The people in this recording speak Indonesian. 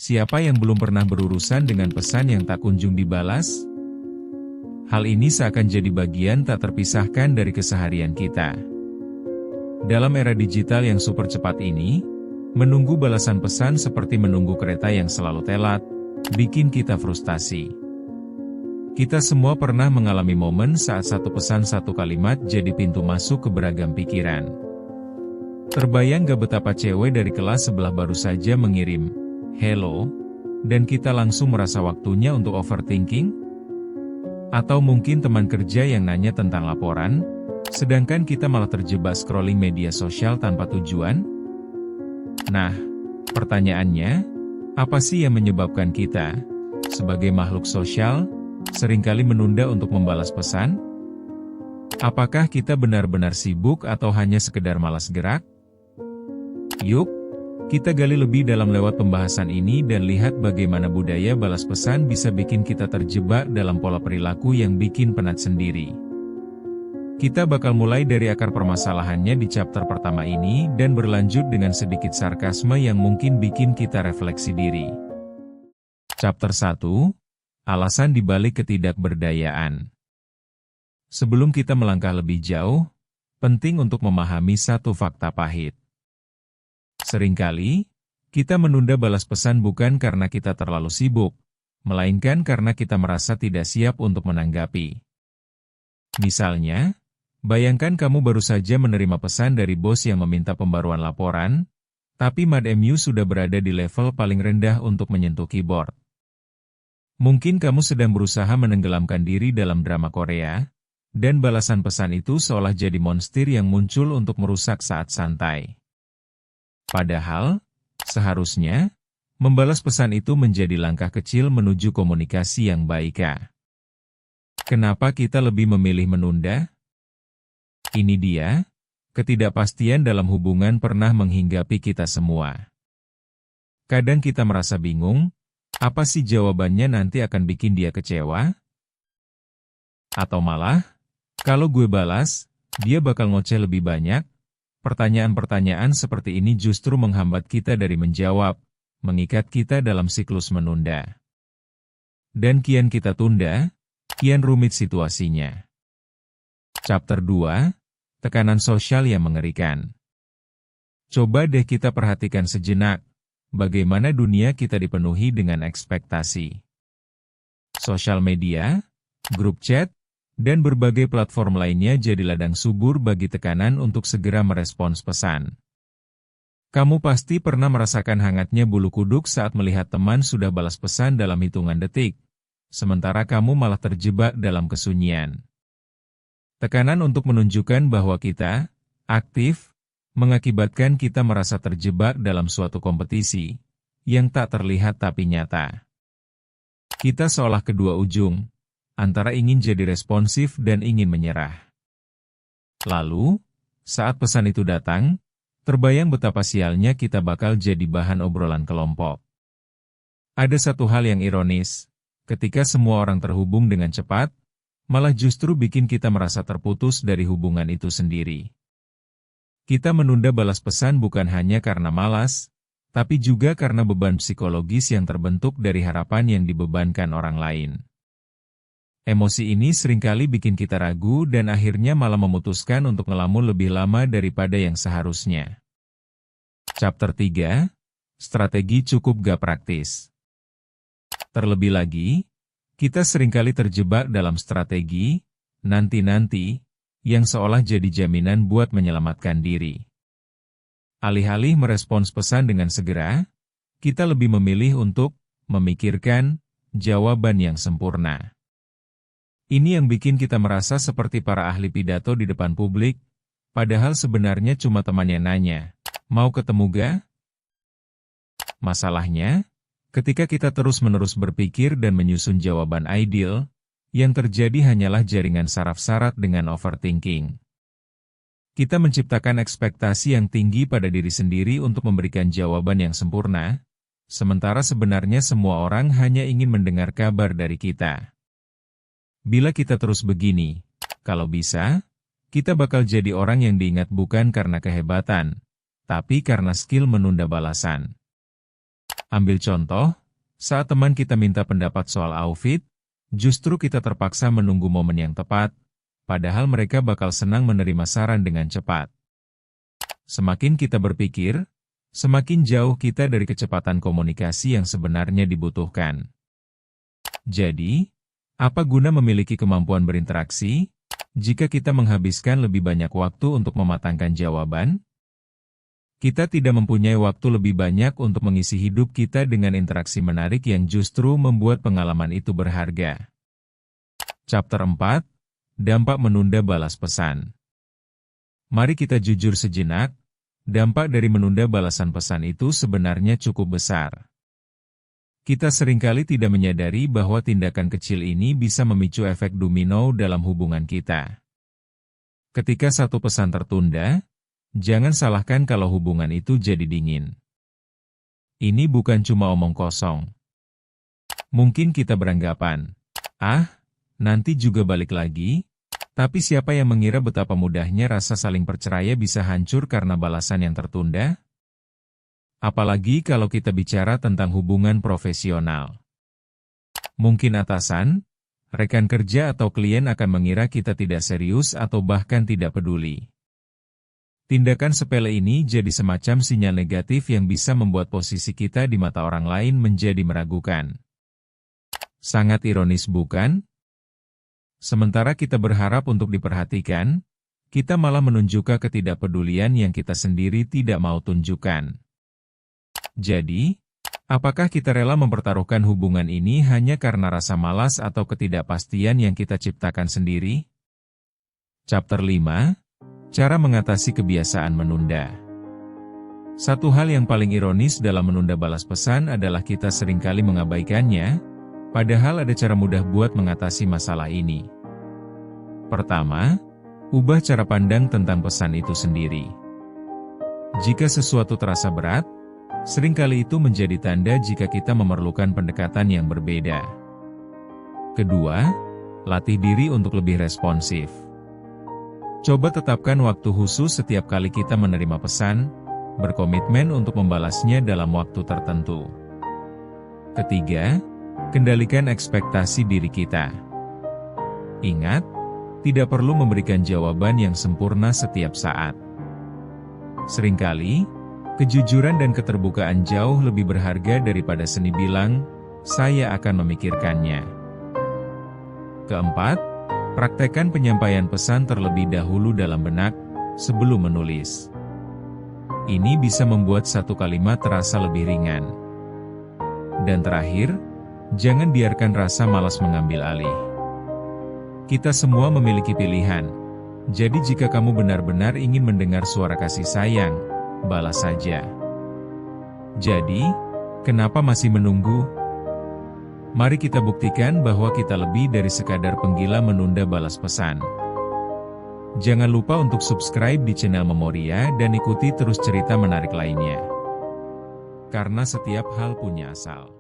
Siapa yang belum pernah berurusan dengan pesan yang tak kunjung dibalas? Hal ini seakan jadi bagian tak terpisahkan dari keseharian kita. Dalam era digital yang super cepat ini, menunggu balasan pesan seperti menunggu kereta yang selalu telat, bikin kita frustasi. Kita semua pernah mengalami momen saat satu pesan satu kalimat jadi pintu masuk ke beragam pikiran. Terbayang gak betapa cewek dari kelas sebelah baru saja mengirim "hello", dan kita langsung merasa waktunya untuk overthinking? Atau mungkin teman kerja yang nanya tentang laporan, sedangkan kita malah terjebak scrolling media sosial tanpa tujuan? Nah, pertanyaannya, apa sih yang menyebabkan kita, sebagai makhluk sosial, seringkali menunda untuk membalas pesan? Apakah kita benar-benar sibuk atau hanya sekedar malas gerak? Yuk, kita gali lebih dalam lewat pembahasan ini dan lihat bagaimana budaya balas pesan bisa bikin kita terjebak dalam pola perilaku yang bikin penat sendiri. Kita bakal mulai dari akar permasalahannya di chapter pertama ini dan berlanjut dengan sedikit sarkasme yang mungkin bikin kita refleksi diri. Chapter 1, Alasan dibalik ketidakberdayaan. Sebelum kita melangkah lebih jauh, penting untuk memahami satu fakta pahit. Seringkali, kita menunda balas pesan bukan karena kita terlalu sibuk, melainkan karena kita merasa tidak siap untuk menanggapi. Misalnya, bayangkan kamu baru saja menerima pesan dari bos yang meminta pembaruan laporan, tapi MadMU sudah berada di level paling rendah untuk menyentuh keyboard. Mungkin kamu sedang berusaha menenggelamkan diri dalam drama Korea, dan balasan pesan itu seolah jadi monster yang muncul untuk merusak saat santai. Padahal, seharusnya, membalas pesan itu menjadi langkah kecil menuju komunikasi yang baik. Kenapa kita lebih memilih menunda? Ini dia, ketidakpastian dalam hubungan pernah menghinggapi kita semua. Kadang kita merasa bingung, apa sih jawabannya nanti akan bikin dia kecewa? Atau malah, kalau gue balas, dia bakal ngoceh lebih banyak. Pertanyaan-pertanyaan seperti ini justru menghambat kita dari menjawab, mengikat kita dalam siklus menunda. Dan kian kita tunda, kian rumit situasinya. Chapter 2, Tekanan Sosial yang Mengerikan. Coba deh kita perhatikan sejenak, bagaimana dunia kita dipenuhi dengan ekspektasi. Sosial media, grup chat, dan berbagai platform lainnya jadi ladang subur bagi tekanan untuk segera merespons pesan. Kamu pasti pernah merasakan hangatnya bulu kuduk saat melihat teman sudah balas pesan dalam hitungan detik, sementara kamu malah terjebak dalam kesunyian. Tekanan untuk menunjukkan bahwa kita aktif, mengakibatkan kita merasa terjebak dalam suatu kompetisi, yang tak terlihat tapi nyata. Kita seolah kedua ujung, antara ingin jadi responsif dan ingin menyerah. Lalu, saat pesan itu datang, terbayang betapa sialnya kita bakal jadi bahan obrolan kelompok. Ada satu hal yang ironis, ketika semua orang terhubung dengan cepat, malah justru bikin kita merasa terputus dari hubungan itu sendiri. Kita menunda balas pesan bukan hanya karena malas, tapi juga karena beban psikologis yang terbentuk dari harapan yang dibebankan orang lain. Emosi ini seringkali bikin kita ragu dan akhirnya malah memutuskan untuk ngelamun lebih lama daripada yang seharusnya. Chapter 3, Strategi Cukup Gak Praktis. Terlebih lagi, kita seringkali terjebak dalam strategi, nanti-nanti, yang seolah jadi jaminan buat menyelamatkan diri. Alih-alih merespons pesan dengan segera, kita lebih memilih untuk memikirkan jawaban yang sempurna. Ini yang bikin kita merasa seperti para ahli pidato di depan publik, padahal sebenarnya cuma temannya nanya, "Mau ketemu ga?" Masalahnya, ketika kita terus-menerus berpikir dan menyusun jawaban ideal, yang terjadi hanyalah jaringan saraf syarat dengan overthinking. Kita menciptakan ekspektasi yang tinggi pada diri sendiri untuk memberikan jawaban yang sempurna, sementara sebenarnya semua orang hanya ingin mendengar kabar dari kita. Bila kita terus begini, kalau bisa, kita bakal jadi orang yang diingat bukan karena kehebatan, tapi karena skill menunda balasan. Ambil contoh, saat teman kita minta pendapat soal outfit, justru kita terpaksa menunggu momen yang tepat, padahal mereka bakal senang menerima saran dengan cepat. Semakin kita berpikir, semakin jauh kita dari kecepatan komunikasi yang sebenarnya dibutuhkan. Jadi, apa guna memiliki kemampuan berinteraksi, jika kita menghabiskan lebih banyak waktu untuk mematangkan jawaban? Kita tidak mempunyai waktu lebih banyak untuk mengisi hidup kita dengan interaksi menarik yang justru membuat pengalaman itu berharga. Chapter 4, Dampak Menunda Balas Pesan. Mari kita jujur sejenak, dampak dari menunda balasan pesan itu sebenarnya cukup besar. Kita seringkali tidak menyadari bahwa tindakan kecil ini bisa memicu efek domino dalam hubungan kita. Ketika satu pesan tertunda, jangan salahkan kalau hubungan itu jadi dingin. Ini bukan cuma omong kosong. Mungkin kita beranggapan, nanti juga balik lagi, tapi siapa yang mengira betapa mudahnya rasa saling percaya bisa hancur karena balasan yang tertunda? Apalagi kalau kita bicara tentang hubungan profesional. Mungkin atasan, rekan kerja atau klien akan mengira kita tidak serius atau bahkan tidak peduli. Tindakan sepele ini jadi semacam sinyal negatif yang bisa membuat posisi kita di mata orang lain menjadi meragukan. Sangat ironis bukan? Sementara kita berharap untuk diperhatikan, kita malah menunjukkan ketidakpedulian yang kita sendiri tidak mau tunjukkan. Jadi, apakah kita rela mempertaruhkan hubungan ini hanya karena rasa malas atau ketidakpastian yang kita ciptakan sendiri? Chapter 5, Cara Mengatasi Kebiasaan Menunda. Satu hal yang paling ironis dalam menunda balas pesan adalah kita seringkali mengabaikannya, padahal ada cara mudah buat mengatasi masalah ini. Pertama, ubah cara pandang tentang pesan itu sendiri. Jika sesuatu terasa berat, seringkali itu menjadi tanda jika kita memerlukan pendekatan yang berbeda. Kedua, latih diri untuk lebih responsif. Coba tetapkan waktu khusus setiap kali kita menerima pesan, berkomitmen untuk membalasnya dalam waktu tertentu. Ketiga, kendalikan ekspektasi diri kita. Ingat, tidak perlu memberikan jawaban yang sempurna setiap saat. Seringkali, kejujuran dan keterbukaan jauh lebih berharga daripada seni bilang, "Saya akan memikirkannya." Keempat, praktekkan penyampaian pesan terlebih dahulu dalam benak, sebelum menulis. Ini bisa membuat satu kalimat terasa lebih ringan. Dan terakhir, jangan biarkan rasa malas mengambil alih. Kita semua memiliki pilihan, jadi jika kamu benar-benar ingin mendengar suara kasih sayang, balas saja. Jadi, kenapa masih menunggu? Mari kita buktikan bahwa kita lebih dari sekadar penggila menunda balas pesan. Jangan lupa untuk subscribe di channel Memoria dan ikuti terus cerita menarik lainnya. Karena setiap hal punya asal.